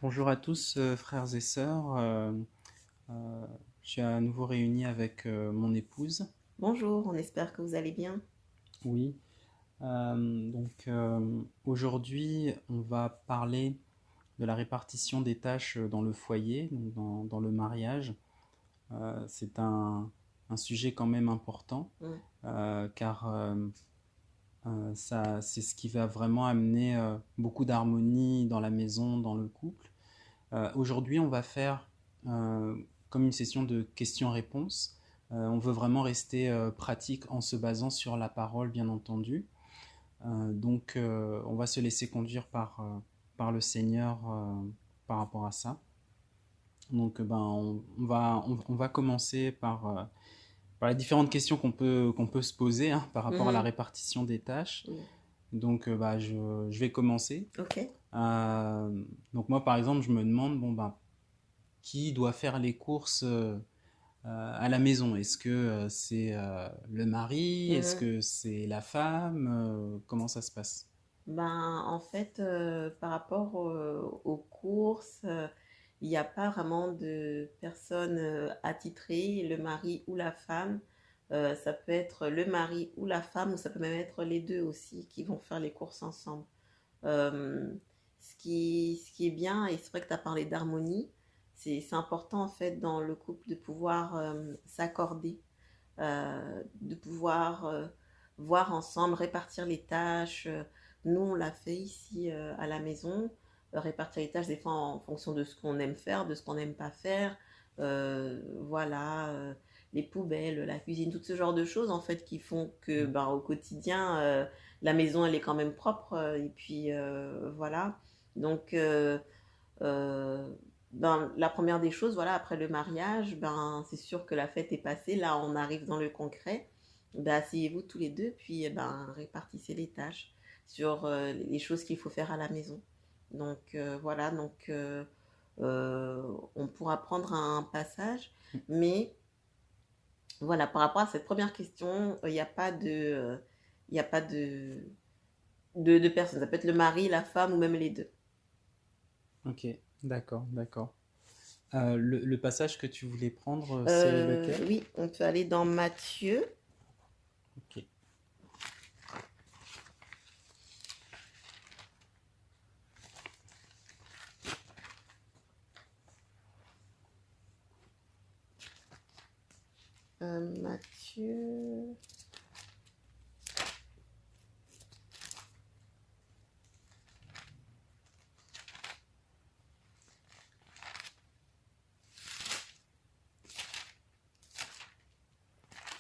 Bonjour à tous, frères et sœurs. Euh, je suis à nouveau réuni avec mon épouse. Bonjour, on espère que vous allez bien. Oui. Aujourd'hui, on va parler de la répartition des tâches dans le foyer, donc dans le mariage. C'est un sujet quand même important Mm. car ça, c'est ce qui va vraiment amener beaucoup d'harmonie dans la maison, dans le couple. Aujourd'hui, on va faire euh, comme une session de questions-réponses. On veut vraiment rester pratique en se basant sur la parole, bien entendu. On va se laisser conduire par le Seigneur par rapport à ça. On va commencer par les différentes questions qu'on peut se poser hein, par rapport à la Mhm. répartition des tâches. Oui. Je vais commencer. Ok. Donc moi, par exemple, je me demande, qui doit faire les courses à la maison? Est-ce que c'est le mari? Est-ce Mhm. que c'est la femme? Comment ça se passe? Par rapport aux courses, il n'y a pas vraiment de personne attitrée, le mari ou la femme. Ça peut être le mari ou la femme, ou ça peut même être les deux aussi qui vont faire les courses ensemble. Euh, ce qui est bien, et c'est vrai que tu as parlé d'harmonie, c'est important en fait dans le couple de pouvoir s'accorder, de pouvoir voir ensemble, répartir les tâches. Nous, on l'a fait ici à la maison, répartir les tâches des fois en fonction de ce qu'on aime faire, de ce qu'on n'aime pas faire. Voilà, les poubelles, la cuisine, tout ce genre de choses en fait qui font que ben, au quotidien, la maison elle est quand même propre. Et puis voilà. Donc, euh, ben, la première des choses, voilà, après le mariage, ben, c'est sûr que la fête est passée. Là, on arrive dans le concret. Ben, asseyez-vous tous les deux, puis ben, répartissez les tâches sur les choses qu'il faut faire à la maison. Donc voilà, on pourra prendre un passage, mais voilà, par rapport à cette première question, il n'y a pas il y a pas de personne. Ça peut être le mari, la femme ou même les deux. Ok, d'accord, d'accord. Le passage que tu voulais prendre, c'est lequel? Oui, on peut aller dans Matthieu. Ok. Matthieu.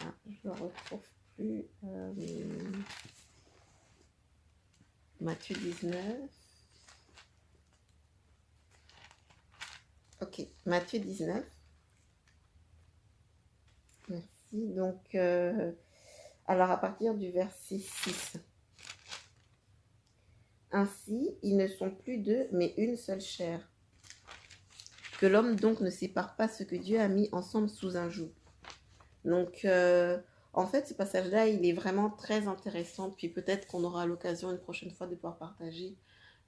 Ah, je ne le retrouve plus. Matthieu 19. Ok, Matthieu 19. Merci. Donc, alors à partir du verset 6. Ainsi, ils ne sont plus deux, mais une seule chair. Que l'homme donc ne sépare pas ce que Dieu a mis ensemble sous un joug. Donc, en fait, ce passage-là, il est vraiment très intéressant. Puis peut-être qu'on aura l'occasion une prochaine fois de pouvoir partager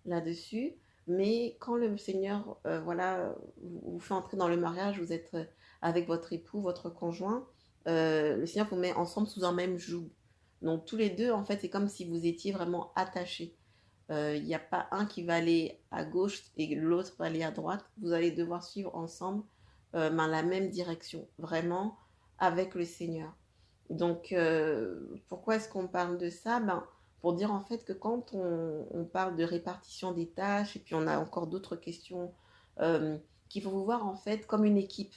là-dessus. Mais quand le Seigneur, voilà, vous fait entrer dans le mariage, vous êtes avec votre époux, votre conjoint, le Seigneur vous met ensemble sous un même joug. Donc tous les deux, en fait, c'est comme si vous étiez vraiment attachés. Il n'y a pas un qui va aller à gauche et l'autre va aller à droite. Vous allez devoir suivre ensemble la même direction, vraiment avec le Seigneur. Donc, pourquoi est-ce qu'on parle de ça? Ben, pour dire en fait que quand on parle de répartition des tâches, et puis on a encore d'autres questions, euh, qu'il faut vous voir en fait comme une équipe.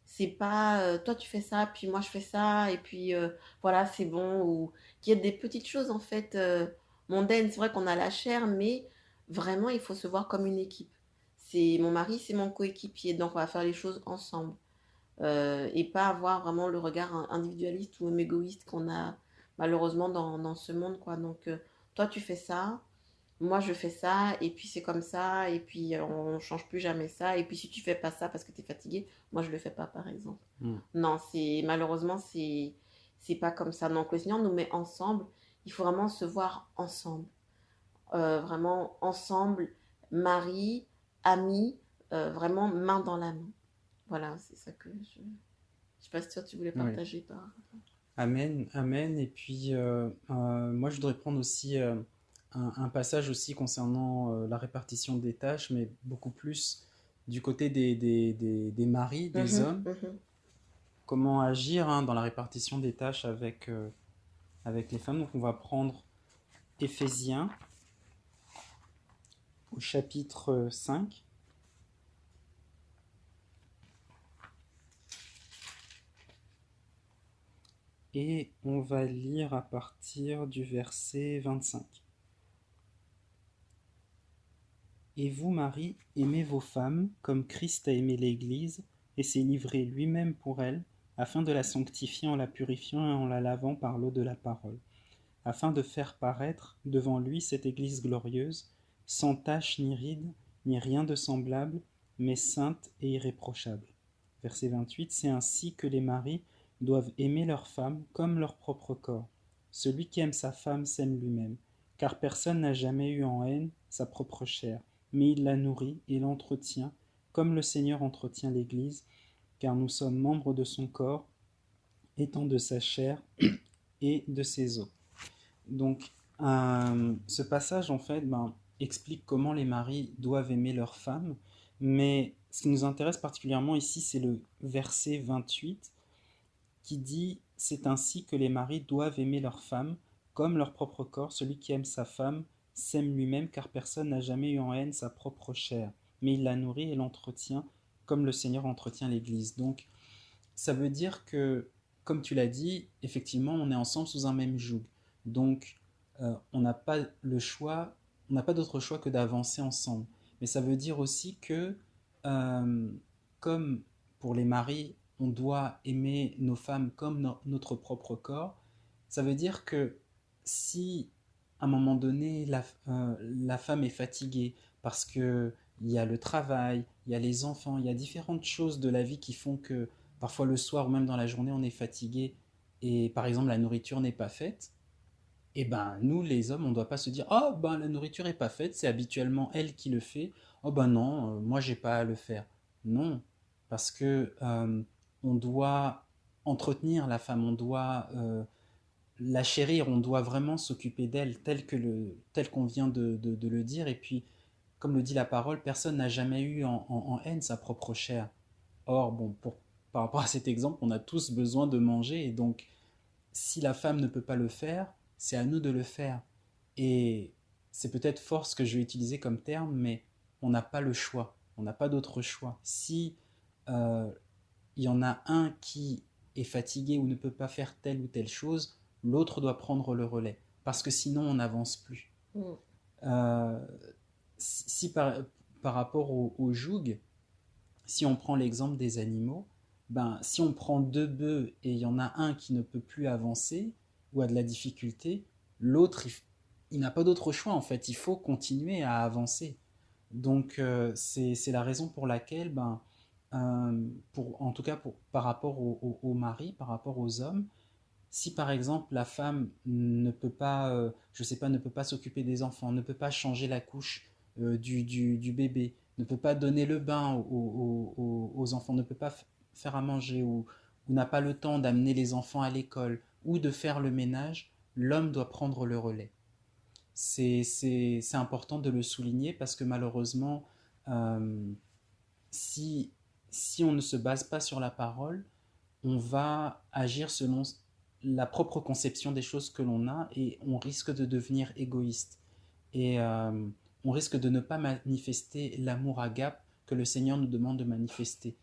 C'est pas toi tu fais ça, puis moi je fais ça, et puis voilà, c'est bon. Ou qu'il y a des petites choses en fait mondaines. C'est vrai qu'on a la chair, mais vraiment il faut se voir comme une équipe. C'est mon mari, c'est mon coéquipier, donc on va faire les choses ensemble. Et pas avoir vraiment le regard individualiste ou même égoïste qu'on a malheureusement dans ce monde, quoi. Donc, toi, tu fais ça, moi, je fais ça, et puis c'est comme ça, et puis on change plus jamais ça, et puis si tu fais pas ça parce que tu es fatigué, moi, je le fais pas, par exemple. Hmm. Non, malheureusement, c'est pas comme ça. Donc, le Seigneur nous met ensemble, il faut vraiment se voir ensemble. Vraiment ensemble, mari, amis, vraiment main dans la main. Voilà, c'est ça que je... Je sais pas si toi, tu voulais Oui. partager par... Amen, amen. Et puis, moi, je voudrais prendre aussi un passage aussi concernant la répartition des tâches, mais beaucoup plus du côté des maris, des Mhm, hommes. mhm. Comment agir dans la répartition des tâches avec les femmes. Donc, on va prendre Éphésiens au chapitre 5. Et on va lire à partir du verset 25. Et vous, Marie, aimez vos femmes comme Christ a aimé l'Église et s'est livré lui-même pour elle, afin de la sanctifier en la purifiant et en la lavant par l'eau de la parole, afin de faire paraître devant lui cette Église glorieuse, sans tache ni ride, ni rien de semblable, mais sainte et irréprochable. Verset 28, c'est ainsi que les maris doivent aimer leurs femmes comme leur propre corps. Celui qui aime sa femme s'aime lui-même, car personne n'a jamais eu en haine sa propre chair, mais il la nourrit et l'entretient, comme le Seigneur entretient l'Église, car nous sommes membres de son corps, étant de sa chair et de ses os. Donc, ce passage, en fait, explique comment les maris doivent aimer leurs femmes, mais ce qui nous intéresse particulièrement ici, c'est le verset 28 qui dit « C'est ainsi que les maris doivent aimer leurs femmes comme leur propre corps. Celui qui aime sa femme s'aime lui-même, car personne n'a jamais eu en haine sa propre chair, mais il la nourrit et l'entretient comme le Seigneur entretient l'Église. » Donc, ça veut dire que, comme tu l'as dit, effectivement, on est ensemble sous un même joug. Donc, on n'a pas le choix, on n'a pas d'autre choix que d'avancer ensemble. Mais ça veut dire aussi que, euh, comme pour les maris, on doit aimer nos femmes comme notre propre corps, ça veut dire que si à un moment donné la femme est fatiguée parce que il y a le travail, il y a les enfants, il y a différentes choses de la vie qui font que parfois le soir ou même dans la journée on est fatigué et par exemple la nourriture n'est pas faite, et ben nous les hommes on ne doit pas se dire oh ben la nourriture est pas faite, c'est habituellement elle qui le fait, oh ben non, moi j'ai pas à le faire. Non, parce que on doit entretenir la femme, on doit la chérir, on doit vraiment s'occuper d'elle tel qu'on vient de le dire. Et puis comme le dit la parole, personne n'a jamais eu en haine sa propre chair. Or, bon, par rapport à cet exemple, on a tous besoin de manger, et donc si la femme ne peut pas le faire, c'est à nous de le faire. Et c'est peut-être fort ce que je vais utiliser comme terme, mais on n'a pas le choix, on n'a pas d'autre choix. Si euh, il y en a un qui est fatigué ou ne peut pas faire telle ou telle chose, l'autre doit prendre le relais, parce que sinon on n'avance plus. Mm. Euh, si par rapport au joug, si on prend l'exemple des animaux, ben, si on prend deux bœufs et il y en a un qui ne peut plus avancer ou a de la difficulté, l'autre, il n'a pas d'autre choix en fait, il faut continuer à avancer. Donc c'est la raison pour laquelle, en tout cas par rapport au mari, par rapport aux hommes, si par exemple la femme ne peut pas, je sais pas, ne peut pas s'occuper des enfants, ne peut pas changer la couche du bébé, ne peut pas donner le bain aux enfants, ne peut pas faire à manger ou n'a pas le temps d'amener les enfants à l'école ou de faire le ménage, l'homme doit prendre le relais. C'est important de le souligner parce que malheureusement, euh, si, si on ne se base pas sur la parole, on va agir selon la propre conception des choses que l'on a et on risque de devenir égoïste. Et on risque de ne pas manifester l'amour agape que le Seigneur nous demande de manifester.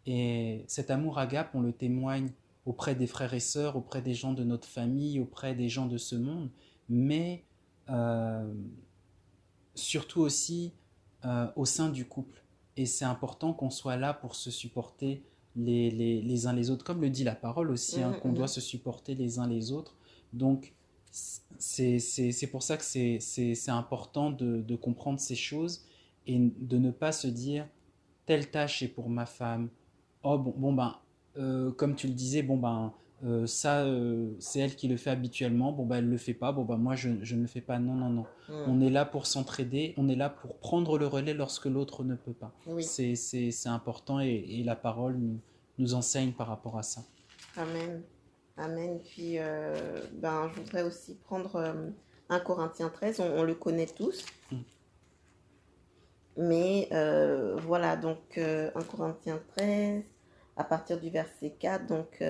Et cet amour agape, on le témoigne auprès des frères et sœurs, auprès des gens de notre famille, auprès des gens de ce monde, mais euh, surtout aussi au sein du couple. Et c'est important qu'on soit là pour se supporter les uns les autres, comme le dit la parole aussi, Mhm, qu'on doit mhm. se supporter les uns les autres. Donc, c'est pour ça que c'est important de comprendre ces choses et de ne pas se dire telle tâche est pour ma femme. Oh, bon ben, comme tu le disais, bon ben, ça, c'est elle qui le fait habituellement, bon bah elle le fait pas, bon bah moi je ne le fais pas, non, non, non. Mm. On est là pour s'entraider, on est là pour prendre le relais lorsque l'autre ne peut pas. Oui. C'est important et la parole nous enseigne par rapport à ça. Amen. Amen. Puis, je voudrais aussi prendre 1 Corinthiens 13. On le connaît tous. Mm. Mais voilà, donc 1 Corinthiens 13, à partir du verset 4. Donc,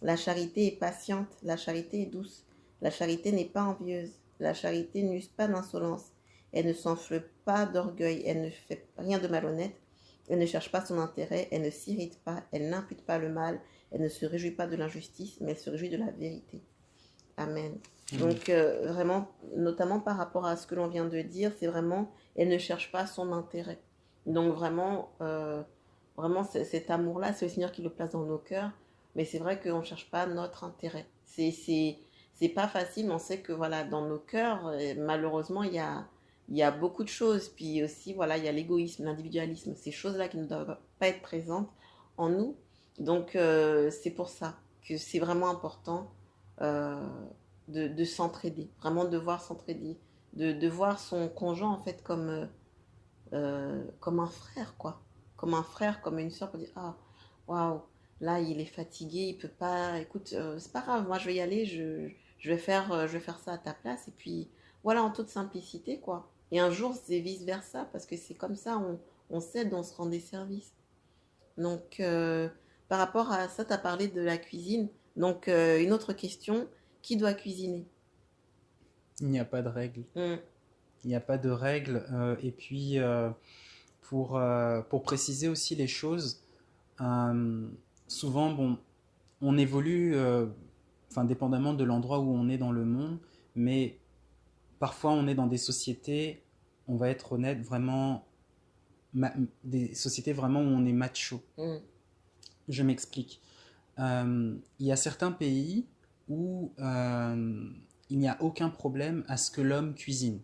la charité est patiente, la charité est douce. La charité n'est pas envieuse. La charité n'use pas d'insolence. Elle ne s'enfle pas d'orgueil. Elle ne fait rien de malhonnête. Elle ne cherche pas son intérêt. Elle ne s'irrite pas. Elle n'impute pas le mal. Elle ne se réjouit pas de l'injustice, mais elle se réjouit de la vérité. Amen. Donc, vraiment, notamment par rapport à ce que l'on vient de dire, c'est vraiment, elle ne cherche pas son intérêt. Donc, vraiment, vraiment cet amour-là, c'est le Seigneur qui le place dans nos cœurs. Mais c'est vrai qu'on ne cherche pas notre intérêt. C'est pas facile, mais on sait que voilà, dans nos cœurs, malheureusement, il y a beaucoup de choses. Puis aussi, voilà, il y a l'égoïsme, l'individualisme, ces choses-là qui ne doivent pas être présentes en nous. Donc, c'est pour ça que c'est vraiment important euh, de s'entraider, vraiment de devoir s'entraider, de voir son conjoint en fait comme un frère, quoi. Comme un frère, comme une soeur pour dire, ah, waouh, là il est fatigué, il peut pas, écoute, c'est pas grave, moi je vais y aller, je vais faire ça à ta place, et puis voilà, en toute simplicité, quoi. Et un jour, c'est vice-versa, parce que c'est comme ça, on s'aide, on se rend des services. Donc, par rapport à ça, tu as parlé de la cuisine. Donc, une autre question, qui doit cuisiner? Il n'y a pas de règle. Mm. Il n'y a pas de règle. Et puis, pour préciser aussi les choses, euh, souvent, bon, on évolue, enfin, dépendamment de l'endroit où on est dans le monde, mais parfois on est dans des sociétés, on va être honnête, vraiment, des sociétés vraiment où on est macho. Mm. Je m'explique. Il y a certains pays où il n'y a aucun problème à ce que l'homme cuisine.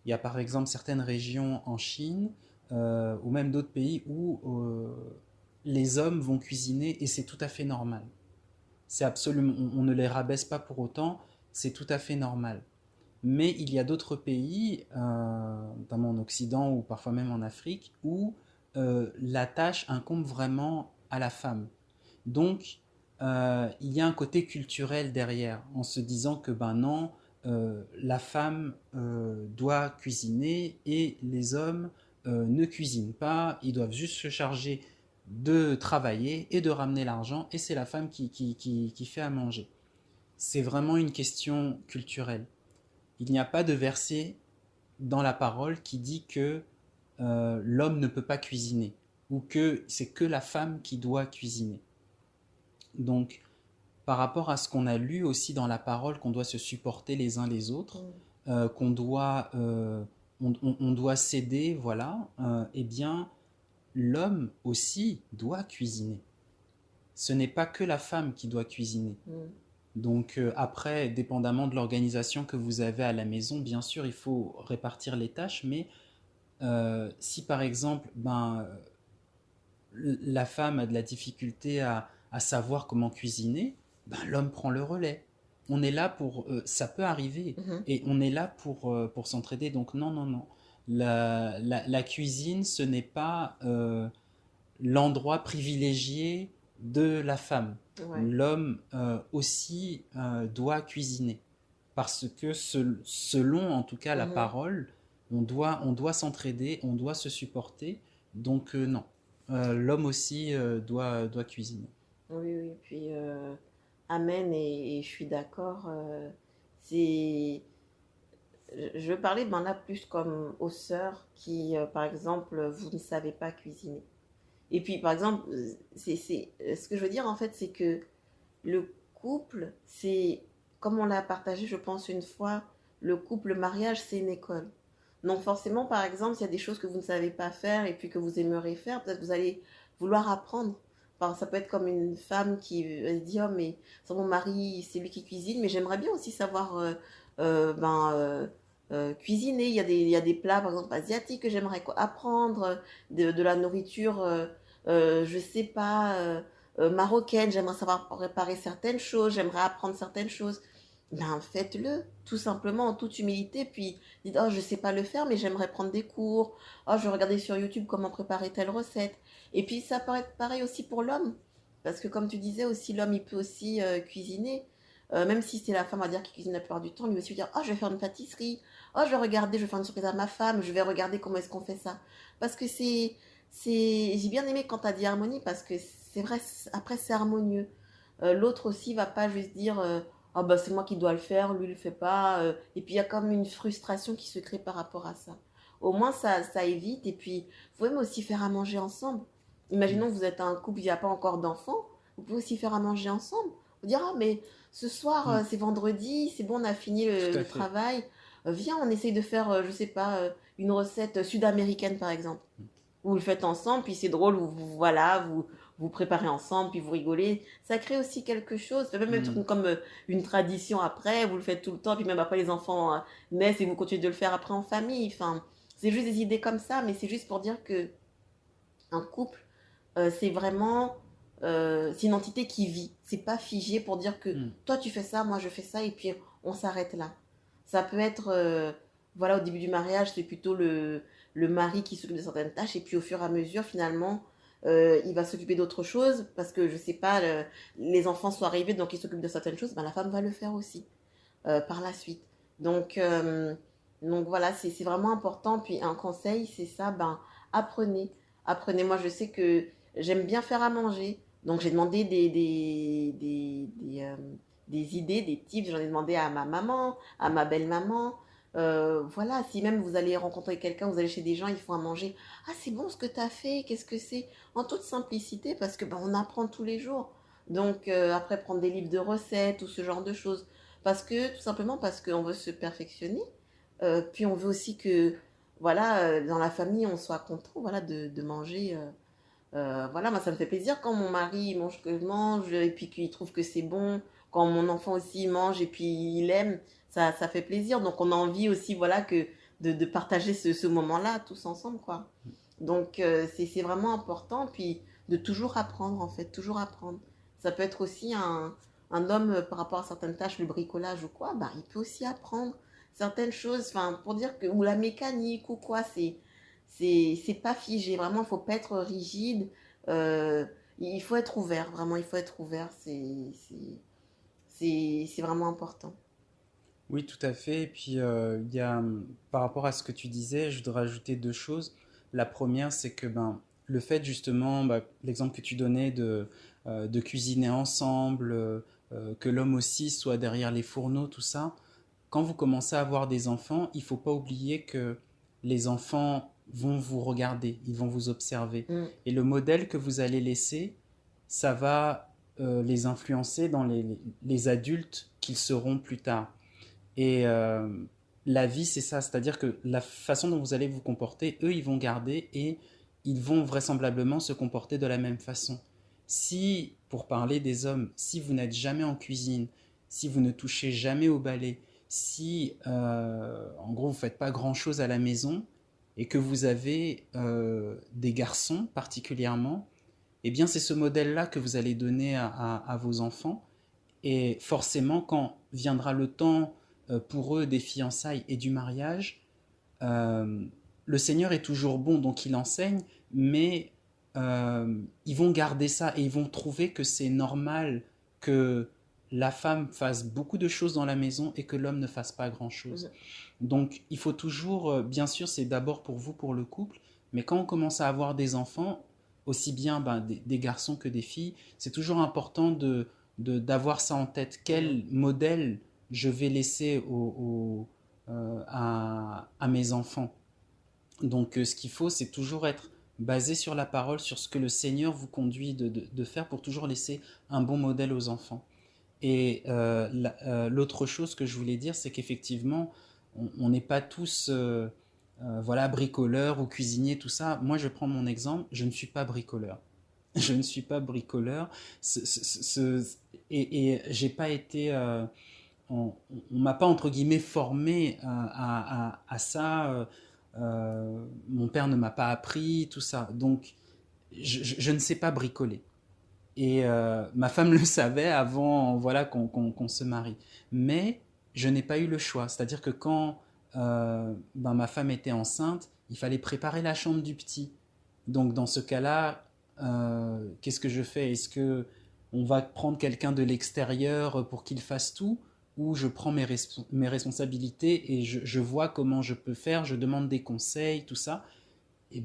Il y a par exemple certaines régions en Chine ou même d'autres pays où les hommes vont cuisiner et c'est tout à fait normal. C'est absolument, on ne les rabaisse pas pour autant, c'est tout à fait normal. Mais il y a d'autres pays, notamment en Occident ou parfois même en Afrique, où la tâche incombe vraiment à la femme. Donc, il y a un côté culturel derrière, en se disant que ben non, la femme doit cuisiner et les hommes ne cuisinent pas, ils doivent juste se charger de travailler et de ramener l'argent, et c'est la femme qui fait à manger. C'est vraiment une question culturelle. Il n'y a pas de verset dans la parole qui dit que l'homme ne peut pas cuisiner ou que c'est que la femme qui doit cuisiner. Donc, par rapport à ce qu'on a lu aussi dans la parole, qu'on doit se supporter les uns les autres, qu'on doit, on doit s'aider, voilà, eh bien, l'homme aussi doit cuisiner. Ce n'est pas que la femme qui doit cuisiner. Mm. Donc après, dépendamment de l'organisation que vous avez à la maison, bien sûr, il faut répartir les tâches, mais si par exemple, la femme a de la difficulté à savoir comment cuisiner, ben, l'homme prend le relais. On est là pour... ça peut arriver, Mhm. et on est là pour s'entraider. Donc non, non, non. La cuisine, ce n'est pas l'endroit privilégié de la femme. Ouais. L'homme aussi doit cuisiner. Parce que selon en tout cas la Mhm. parole, on doit s'entraider, on doit se supporter. Donc non, l'homme aussi doit cuisiner. Oui, oui, puis Amen, et je suis d'accord. C'est, je parlais ben là plus comme aux sœurs qui, par exemple, vous ne savez pas cuisiner. Et puis, par exemple, ce que je veux dire en fait, c'est que le couple, c'est, comme on l'a partagé, je pense, une fois, le couple, le mariage, c'est une école. Donc forcément, par exemple, s'il y a des choses que vous ne savez pas faire et puis que vous aimeriez faire, peut-être que vous allez vouloir apprendre. Enfin, ça peut être comme une femme qui dit, oh mais c'est mon mari, c'est lui qui cuisine, mais j'aimerais bien aussi savoir cuisiner. Il y a des plats, par exemple, asiatiques que j'aimerais apprendre, de la nourriture, je sais pas, marocaine, j'aimerais savoir préparer certaines choses, j'aimerais apprendre certaines choses. Ben, faites-le, tout simplement, en toute humilité. Puis, dites, oh, je sais pas le faire, mais j'aimerais prendre des cours. Oh, je vais regarder sur YouTube comment préparer telle recette. Et puis, ça peut être pareil aussi pour l'homme. Parce que, comme tu disais aussi, l'homme, il peut aussi cuisiner. Même si c'est la femme à dire qu'il cuisine la plupart du temps, lui aussi dire, oh, je vais faire une pâtisserie. Oh, je vais regarder, je vais faire une surprise à ma femme. Je vais regarder comment est-ce qu'on fait ça. Parce que j'ai bien aimé quand tu as dit harmonie, parce que c'est vrai, après, c'est harmonieux. L'autre aussi va pas juste dire ah bah c'est moi qui dois le faire, lui il le fait pas. Et puis il y a comme une frustration qui se crée par rapport à ça. Au moins ça évite. Et puis vous pouvez même aussi faire à manger ensemble. Imaginons que vous êtes un couple, il n'y a pas encore d'enfants. Vous pouvez aussi faire à manger ensemble. Vous dire ah mais ce soir Mm. c'est vendredi, c'est bon on a fini Tout à le fait. travail. Viens on essaye de faire je sais pas une recette sud-américaine par exemple. Vous le faites ensemble, puis c'est drôle, voilà, vous préparez ensemble, puis vous rigolez. Ça crée aussi quelque chose. Ça peut même être Mm. comme une tradition après, vous le faites tout le temps, puis même après les enfants naissent et vous continuez de le faire après en famille. Enfin, c'est juste des idées comme ça, mais c'est juste pour dire que un couple, c'est vraiment c'est une entité qui vit. C'est pas figé pour dire que Mm. toi tu fais ça, moi je fais ça, et puis on s'arrête là. Ça peut être, voilà, au début du mariage, c'est plutôt le mari qui s'occupe de certaines tâches, et puis au fur et à mesure, finalement, il va s'occuper d'autres choses, parce que je sais pas, les enfants sont arrivés, donc il s'occupe de certaines choses, ben, la femme va le faire aussi par la suite. Donc, euh, donc voilà, c'est vraiment important. Puis un conseil, c'est ça, ben, apprenez. Apprenez. Moi, je sais que j'aime bien faire à manger. Donc j'ai demandé des idées, des tips. J'en ai demandé à ma maman, à ma belle-maman. Voilà, si même vous allez rencontrer quelqu'un, vous allez chez des gens, ils font à manger. Ah, c'est bon ce que tu as fait, qu'est-ce que c'est? En toute simplicité, parce que ben, on apprend tous les jours. Donc après, prendre des livres de recettes ou ce genre de choses. Parce que, tout simplement parce qu'on veut se perfectionner. Puis on veut aussi que, voilà, dans la famille, on soit content, voilà, de manger. Voilà, moi, ça me fait plaisir quand mon mari mange que je mange, et puis qu'il trouve que c'est bon. Quand mon enfant aussi mange et puis il aime, ça fait plaisir. Donc on a envie aussi, voilà, que de partager ce moment-là tous ensemble, quoi. Donc c'est vraiment important. Puis de toujours apprendre, en fait, toujours apprendre. Ça peut être aussi un homme par rapport à certaines tâches, le bricolage ou quoi, bah, il peut aussi apprendre certaines choses, enfin, pour dire que, ou la mécanique ou quoi, c'est pas figé. Vraiment, il faut pas être rigide. Euh, il faut être ouvert, vraiment, il faut être ouvert. C'est vraiment important. Oui, tout à fait. Et puis, par rapport à ce que tu disais, je voudrais rajouter deux choses. La première, c'est que ben, le fait justement, l'exemple que tu donnais de cuisiner ensemble, que l'homme aussi soit derrière les fourneaux, tout ça, quand vous commencez à avoir des enfants, il ne faut pas oublier que les enfants vont vous regarder, ils vont vous observer. Mm. Et le modèle que vous allez laisser, ça va les influencer dans les adultes qu'ils seront plus tard. Et la vie, c'est ça, c'est-à-dire que la façon dont vous allez vous comporter, eux, ils vont garder et ils vont vraisemblablement se comporter de la même façon. Si, pour parler des hommes, si vous n'êtes jamais en cuisine, si vous ne touchez jamais au balai, si, en gros, vous ne faites pas grand-chose à la maison et que vous avez des garçons particulièrement, eh bien, c'est ce modèle-là que vous allez donner à vos enfants. Et forcément, quand viendra le temps pour eux des fiançailles et du mariage, euh, le Seigneur est toujours bon, donc il enseigne, mais ils vont garder ça et ils vont trouver que c'est normal que la femme fasse beaucoup de choses dans la maison et que l'homme ne fasse pas grand-chose. Mm. Donc il faut toujours, bien sûr, c'est d'abord pour vous, pour le couple, mais quand on commence à avoir des enfants, aussi bien ben, des garçons que des filles, c'est toujours important d'avoir ça en tête. Mm. Quel modèle je vais laisser à mes enfants. Donc ce qu'il faut, c'est toujours être basé sur la parole, sur ce que le Seigneur vous conduit de faire pour toujours laisser un bon modèle aux enfants. Et l'autre chose que je voulais dire, c'est qu'effectivement, on n'est pas tous voilà, bricoleurs ou cuisiniers, tout ça. Moi, je prends mon exemple, je ne suis pas bricoleur. Je ne suis pas bricoleur. Et j'ai pas été on ne m'a pas entre guillemets formé à ça. Mon père ne m'a pas appris tout ça. Donc je ne sais pas bricoler. Et ma femme le savait avant, voilà, qu'on se marie. Mais je n'ai pas eu le choix. C'est-à-dire que quand ma femme était enceinte, il fallait préparer la chambre du petit. Donc dans ce cas-là, qu'est-ce que je fais? Est-ce que on va prendre quelqu'un de l'extérieur pour qu'il fasse tout? Ou je prends mes responsabilités et je vois comment je peux faire, je demande des conseils, tout ça. Et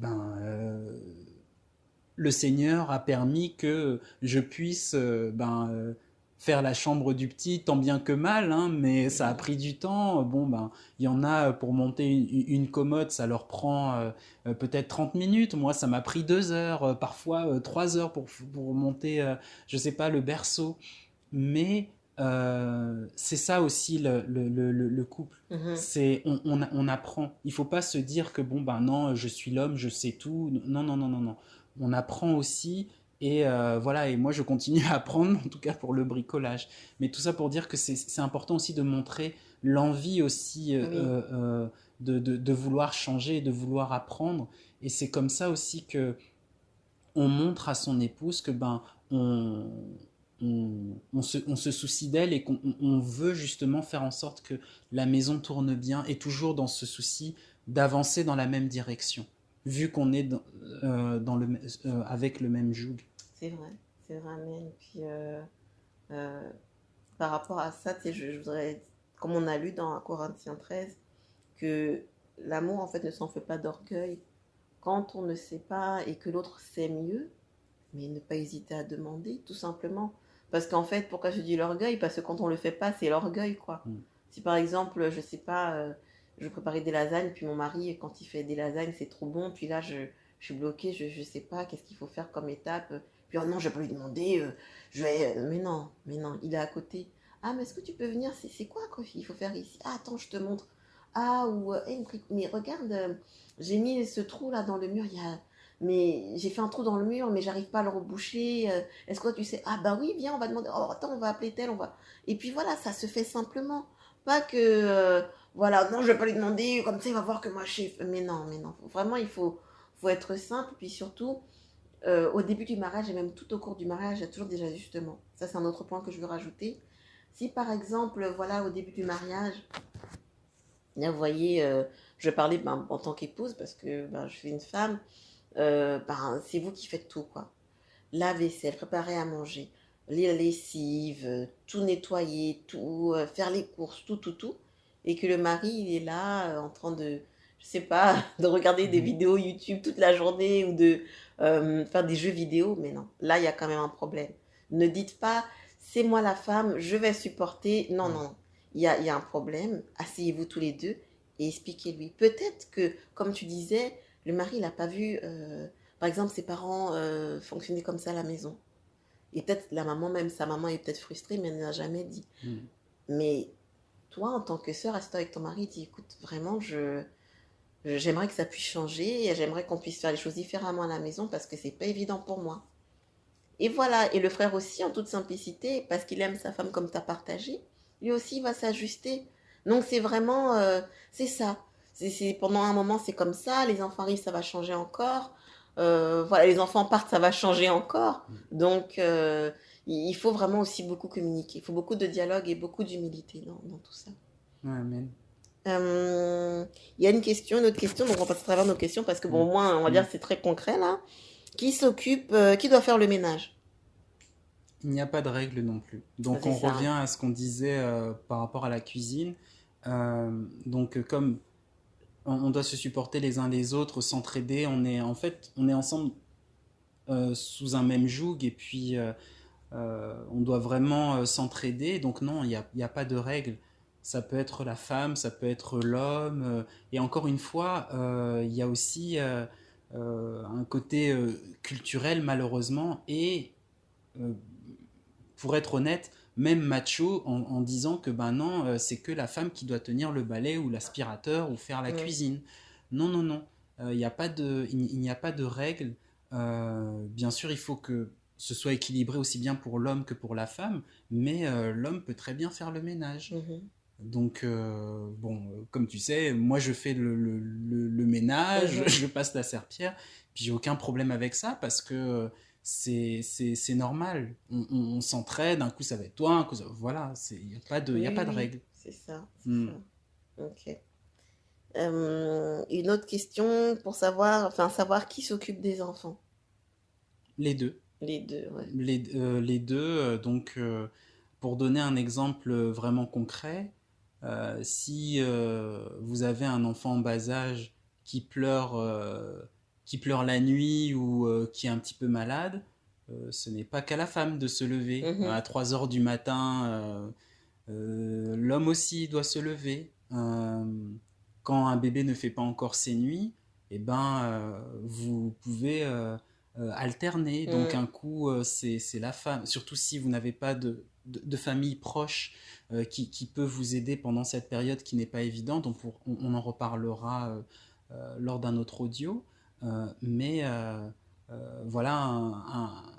le Seigneur a permis que je puisse faire la chambre du petit tant bien que mal, hein, mais ça a pris du temps. Bon, il y en a pour monter une commode, ça leur prend peut-être 30 minutes. Moi, ça m'a pris 2 heures, parfois 3 heures pour monter, je sais pas, le berceau. Mais c'est ça aussi le couple. Mhm. C'est on apprend. Il faut pas se dire que bon ben non, je suis l'homme, je sais tout. Non non non non non. On apprend aussi et voilà. Et moi je continue à apprendre, en tout cas pour le bricolage. Mais tout ça pour dire que c'est important aussi de montrer l'envie aussi Oui. de vouloir changer, de vouloir apprendre. Et c'est comme ça aussi que on montre à son épouse que on, on se soucie d'elle et qu'on veut justement faire en sorte que la maison tourne bien et toujours dans ce souci d'avancer dans la même direction, vu qu'on est avec le même joug. C'est vrai, amen. Puis euh, par rapport à ça, tu sais, je voudrais, comme on a lu dans Corinthiens 13, que l'amour en fait ne s'en fait pas d'orgueil. Quand on ne sait pas et que l'autre sait mieux, mais ne pas hésiter à demander, tout simplement. Parce qu'en fait, pourquoi je dis l'orgueil? Parce que quand on le fait pas, c'est l'orgueil, quoi. Mm. Si par exemple, je sais pas, je préparais des lasagnes, puis mon mari, quand il fait des lasagnes, c'est trop bon, puis là, je suis bloquée, je sais pas, qu'est-ce qu'il faut faire comme étape. Puis oh non, je vais pas lui demander, mais non, il est à côté. Ah, mais est-ce que tu peux venir? C'est quoi il faut faire ici? Ah, attends, je te montre. Ah, ou, hey, mais regarde, j'ai mis ce trou là dans le mur, il y a mais j'ai fait un trou dans le mur, mais j'arrive pas à le reboucher. Est-ce que tu sais? Ah bah oui, viens, on va demander. Oh, attends, on va appeler tel, on va. Et puis voilà, ça se fait simplement. Pas que, voilà, non, je vais pas lui demander, comme ça il va voir que moi je sais. Mais non, vraiment faut être simple. Puis surtout, au début du mariage et même tout au cours du mariage, il y a toujours des ajustements. Ça, c'est un autre point que je veux rajouter. Si par exemple, voilà, au début du mariage, là, vous voyez, je parlais en tant qu'épouse parce que je suis une femme, c'est vous qui faites tout, quoi. La vaisselle, préparer à manger, les lessives, tout nettoyer, tout, faire les courses, tout. Et que le mari, il est là en train de, je sais pas, de regarder des Mhm. vidéos YouTube toute la journée ou de faire des jeux vidéo. Mais non, là, il y a quand même un problème. Ne dites pas, c'est moi la femme, je vais supporter. Non, Ouais. non, non. Il y a un problème. Asseyez-vous tous les deux et expliquez-lui. Peut-être que, comme tu disais, le mari, il n'a pas vu, par exemple, ses parents fonctionner comme ça à la maison. Et peut-être la maman, même sa maman est peut-être frustrée, mais elle ne l'a jamais dit. Mm. Mais toi, en tant que sœur, reste avec ton mari, dis écoute, vraiment, j'aimerais que ça puisse changer, et j'aimerais qu'on puisse faire les choses différemment à la maison parce que c'est pas évident pour moi. Et voilà, et le frère aussi, en toute simplicité, parce qu'il aime sa femme comme tu as partagé, lui aussi va s'ajuster. Donc c'est vraiment, c'est ça. Pendant un moment, c'est comme ça, les enfants arrivent, ça va changer encore. Voilà, les enfants partent, ça va changer encore. Donc il faut vraiment aussi beaucoup communiquer. Il faut beaucoup de dialogue et beaucoup d'humilité dans tout ça. Ouais, amen. Euh, Il y a une autre question, donc on passe à travers nos questions parce que bon, Mm. au moins, on va dire Mm. que c'est très concret là. Qui doit faire le ménage? Il n'y a pas de règle non plus. Donc C'est on ça. revient à ce qu'on disait par rapport à la cuisine. Comme on doit se supporter les uns les autres, s'entraider, on est ensemble sous un même joug et puis on doit vraiment s'entraider. Donc non, il y a pas de règle. Ça peut être la femme, ça peut être l'homme. Et encore une fois, il y a aussi un côté culturel malheureusement et euh, pour être honnête, même macho en disant que ben non, c'est que la femme qui doit tenir le balai ou l'aspirateur ou faire la Mm. cuisine. Non, non, non. Il n'y a pas de, il n'y a pas de règle. Bien sûr, il faut que ce soit équilibré aussi bien pour l'homme que pour la femme, mais l'homme peut très bien faire le ménage. Mhm. Donc, comme tu sais, moi je fais le ménage, Mhm. je passe la serpillère, puis j'ai aucun problème avec ça parce que c'est normal. On s'entraide, un coup ça va être toi, un coup ça... Voilà, il n'y a pas de, y a Oui, pas de oui, règle. c'est ça, c'est Hmm. ça. Ok. Une autre question pour savoir qui s'occupe des enfants. Les deux. Les deux, ouais. Les deux, pour donner un exemple vraiment concret, si vous avez un enfant en bas âge qui pleure, qui pleure la nuit ou qui est un petit peu malade, ce n'est pas qu'à la femme de se lever. Mhm. À 3 heures du matin, l'homme aussi doit se lever. Quand un bébé ne fait pas encore ses nuits, eh ben, vous pouvez alterner. Donc Mm. un coup, c'est la femme, surtout si vous n'avez pas de famille proche qui peut vous aider pendant cette période qui n'est pas évidente. On en reparlera lors d'un autre audio. Voilà,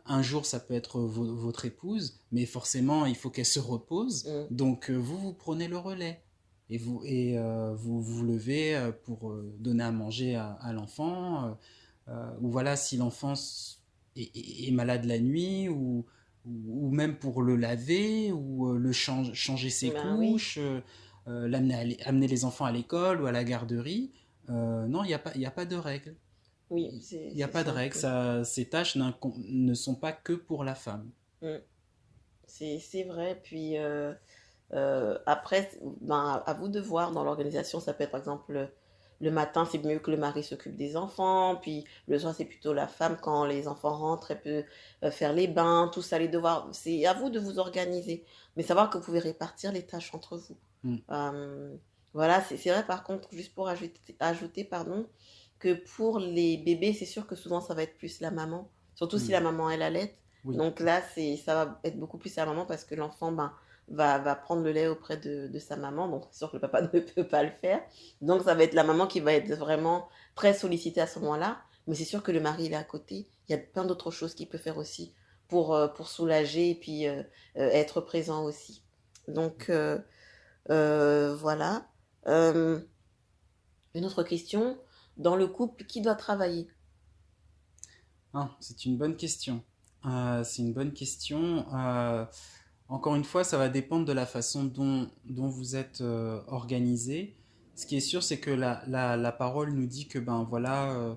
un jour ça peut être votre épouse, mais forcément il faut qu'elle se repose. Mm. Donc vous prenez le relais vous vous levez pour donner à manger à l'enfant. Ou voilà, si l'enfant est malade la nuit, ou même pour le laver, ou changer ses Ben oui, couches, amener les enfants à l'école ou à la garderie. Non, il n'y a pas de règle. oui, Il c'est n'y a c'est pas de règle. simple. Ces tâches ne sont pas que pour la femme. Mm. C'est vrai. Puis après, ben, à vous de voir dans l'organisation. Ça peut être par exemple le matin, c'est mieux que le mari s'occupe des enfants. Puis le soir, c'est plutôt la femme quand les enfants rentrent, elle peut faire les bains, tout ça, les devoirs. C'est à vous de vous organiser. Mais savoir que vous pouvez répartir les tâches entre vous. Mm. Euh, voilà, c'est vrai par contre, juste pour ajouter, pardon, que pour les bébés, c'est sûr que souvent ça va être plus la maman. Surtout si Mm. la maman elle allait. Oui. Donc là, ça va être beaucoup plus la maman parce que l'enfant ben, va prendre le lait auprès de sa maman. Donc c'est sûr que le papa ne peut pas le faire. Donc ça va être la maman qui va être vraiment très sollicitée à ce moment-là. Mais c'est sûr que le mari il est à côté. Il y a plein d'autres choses qu'il peut faire aussi pour soulager et puis être présent aussi. Donc voilà. Euh, une autre question. Dans le couple, qui doit travailler? Ah, c'est une bonne question. C'est une bonne question. Encore une fois, ça va dépendre de la façon dont vous êtes organisé. Ce qui est sûr, c'est que la parole nous dit que ben voilà,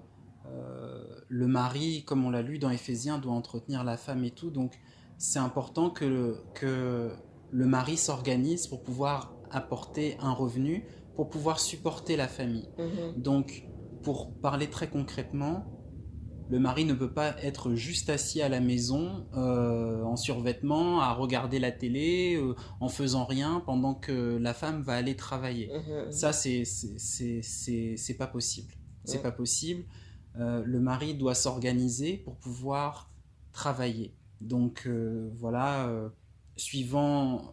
le mari, comme on l'a lu dans Éphésiens, doit entretenir la femme et tout. Donc c'est important que le mari s'organise pour pouvoir apporter un revenu, pour pouvoir supporter la famille. Mhm, Donc pour parler très concrètement, le mari ne peut pas être juste assis à la maison en survêtement, à regarder la télé, en faisant rien pendant que la femme va aller travailler. mhm, Ça, c'est pas possible. C'est mhm, pas possible. Le mari doit s'organiser pour pouvoir travailler. Donc voilà, suivant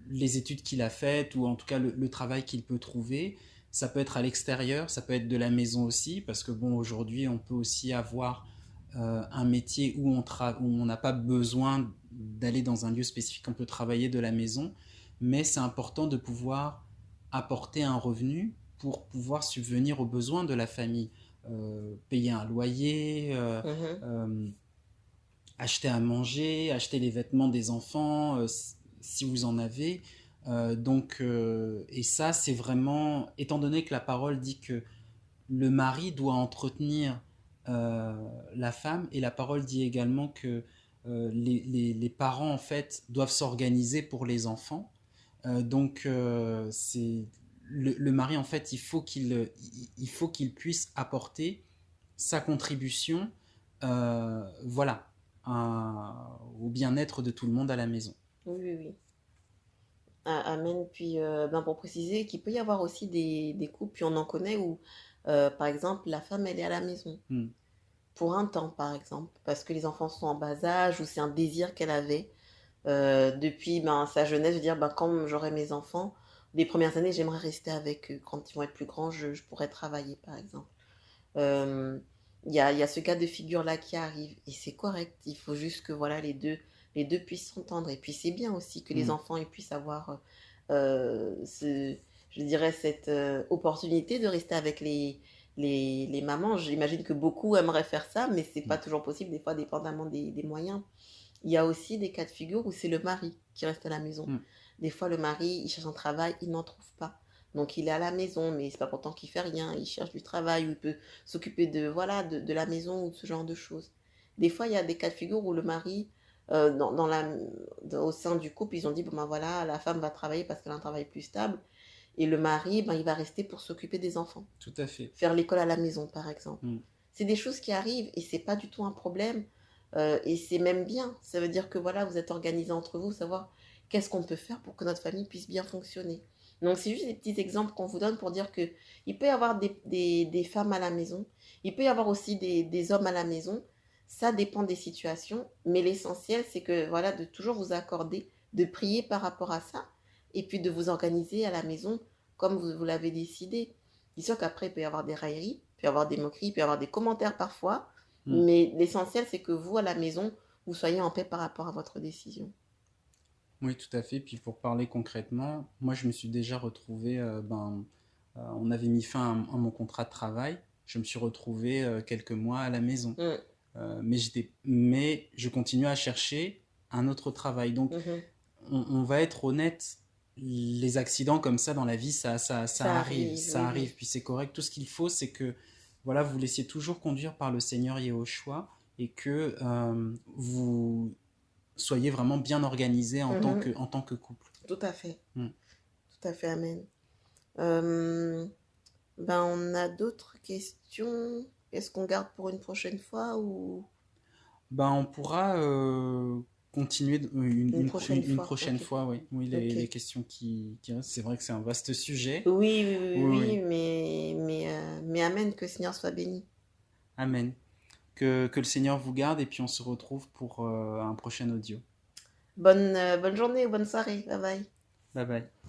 les études qu'il a faites ou en tout cas le travail qu'il peut trouver, ça peut être à l'extérieur, ça peut être de la maison aussi, parce que bon, aujourd'hui, on peut aussi avoir un métier où on n'a pas besoin d'aller dans un lieu spécifique, on peut travailler de la maison, mais c'est important de pouvoir apporter un revenu pour pouvoir subvenir aux besoins de la famille. Payer un loyer, mhm. euh, acheter à manger, acheter les vêtements des enfants, si vous en avez. Et ça, c'est vraiment, étant donné que la parole dit que le mari doit entretenir euh, la femme, et la parole dit également que les parents, en fait, doivent s'organiser pour les enfants. C'est le mari, en fait, il faut qu'il puisse apporter sa contribution, voilà, au bien-être de tout le monde à la maison. Oui, oui, oui. Amen. Puis, ben, pour préciser qu'il peut y avoir aussi des couples, puis on en connaît où, par exemple, la femme, elle est à la maison. Hmm. Pour un temps, par exemple, parce que les enfants sont en bas âge, ou c'est un désir qu'elle avait depuis ben, sa jeunesse, de dire, ben, quand j'aurai mes enfants, les premières années, j'aimerais rester avec eux. Quand ils vont être plus grands, je pourrais travailler, par exemple. Euh, il y a ce cas de figure-là qui arrive, et c'est correct. Il faut juste que voilà, les deux puissent s'entendre. Et puis c'est bien aussi que les Hmm. enfants ils puissent avoir, je dirais, cette opportunité de rester avec les mamans. J'imagine que beaucoup aimeraient faire ça, mais c'est pas toujours possible, des fois, dépendamment des moyens. Il y a aussi des cas de figure où c'est le mari qui reste à la maison. Mm. Des fois, le mari, il cherche un travail, il n'en trouve pas. Donc, il est à la maison, mais c'est pas pourtant qu'il fait rien. Il cherche du travail, ou il peut s'occuper de, voilà, de la maison ou de ce genre de choses. Des fois, il y a des cas de figure où le mari, au sein du couple, ils ont dit, bon ben voilà, la femme va travailler parce qu'elle a un travail plus stable. Et le mari, ben, il va rester pour s'occuper des enfants. Tout à fait. Faire l'école à la maison, par exemple. Mm. C'est des choses qui arrivent et c'est pas du tout un problème. Et c'est même bien. Ça veut dire que voilà, vous êtes organisés entre vous, savoir qu'est-ce qu'on peut faire pour que notre famille puisse bien fonctionner. Donc, c'est juste des petits exemples qu'on vous donne pour dire que il peut y avoir des femmes à la maison, il peut y avoir aussi des hommes à la maison. Ça dépend des situations, mais l'essentiel, c'est que voilà, de toujours vous accorder, de prier par rapport à ça, et puis de vous organiser à la maison comme vous l'avez décidé. C'est sûr qu'après, il peut y avoir des railleries, il peut y avoir des moqueries, il peut y avoir des commentaires parfois, Mm. mais l'essentiel, c'est que vous, à la maison, vous soyez en paix par rapport à votre décision. Oui, tout à fait. Puis pour parler concrètement, moi je me suis déjà retrouvé, on avait mis fin à mon contrat de travail. Je me suis retrouvé quelques mois à la maison. Mm, Mais je continue à chercher un autre travail. Donc mhm. on va être honnête, les accidents comme ça dans la vie, Ça arrive, arrive, ça oui, arrive. oui. Puis c'est correct. Tout ce qu'il faut, c'est que voilà, vous laissiez toujours conduire par le Seigneur Yehoshua et que vous soyez vraiment bien organisé Mhm. en tant que couple. Tout à fait, Mm. tout à fait, amen. Euh, ben, on a d'autres questions. Est-ce qu'on garde pour une prochaine fois ou Ben, on pourra continuer une prochaine une fois? prochaine Ok, fois, oui. Oui, ok. les questions qui restent. C'est vrai que c'est un vaste sujet. Oui, oui, oui, Oui, oui, oui. mais amen, que le Seigneur soit béni. Amen. Que le Seigneur vous garde et puis on se retrouve pour un prochain audio. Bonne journée, bonne soirée. Bye bye. Bye bye.